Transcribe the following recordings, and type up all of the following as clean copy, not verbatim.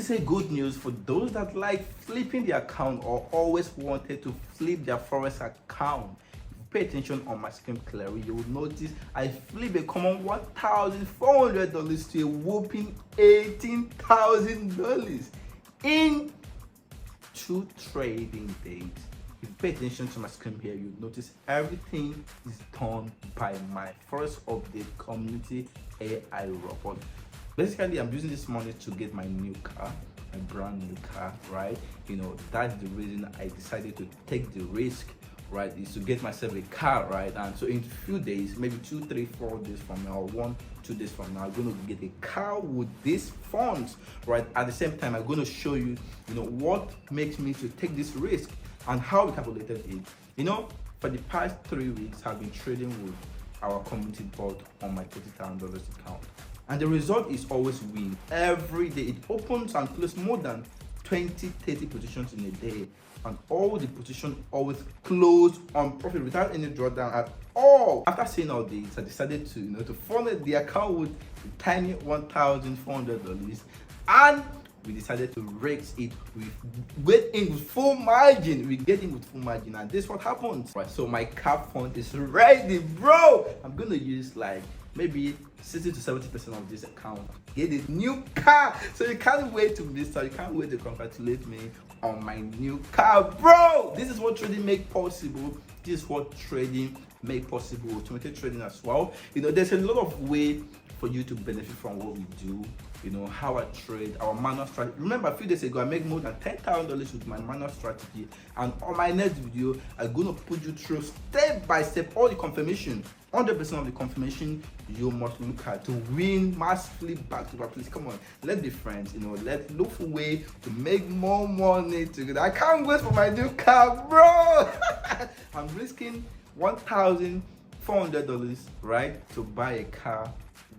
is a good news for those that like flipping the account or always wanted to flip their Forex account. If you pay attention on my screen clearly, you will notice I flip a common $1,400 to a whopping $18,000 in 2 trading days. If you pay attention to my screen here, you notice everything is done by my Forex update community AI robot. Basically, I'm using this money to get my new car, my brand new car, right? That's the reason I decided to take the risk, right? Is to get myself a car, right? And so in a few days, maybe 2, 3, 4 days from now, or 1, 2 days from now, I'm going to get a car with these funds, right? At the same time, I'm going to show you, what makes me to take this risk and how we calculated it. For the past 3 weeks, I've been trading with our community bot on my $30,000 account. And the result is always win. Every day it opens and closes more than 20, 30 positions in a day. And all the positions always close on profit without any drawdown at all. After seeing all this, I decided to fund the account with a tiny $1,400, and we decided to raise it with full margin. We get in with full margin, and this is what happens. Right, so my cap fund is ready, bro. I'm gonna use like maybe 60 to 70% of this account. Get a new car. So you can't wait to miss out. You can't wait to congratulate me on my new car, bro. This is what trading make possible. This is what trading make possible. Automated trading as well. There's a lot of way for you to benefit from what we do. How I trade, our manual strategy. Remember, a few days ago I made more than $10,000 with my manual strategy, and on my next video I'm gonna put you through step by step all the confirmation, 100% of the confirmation you must look at to win massively back to back. Please come on, let's be friends. Let's look for a way to make more money together. I can't wait for my new car, bro. I'm risking $1,400, right, to buy a car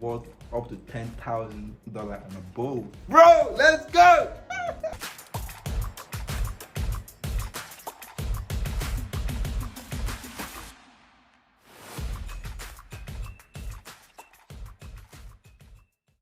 worth up to $10,000 and above. Bro, let's go!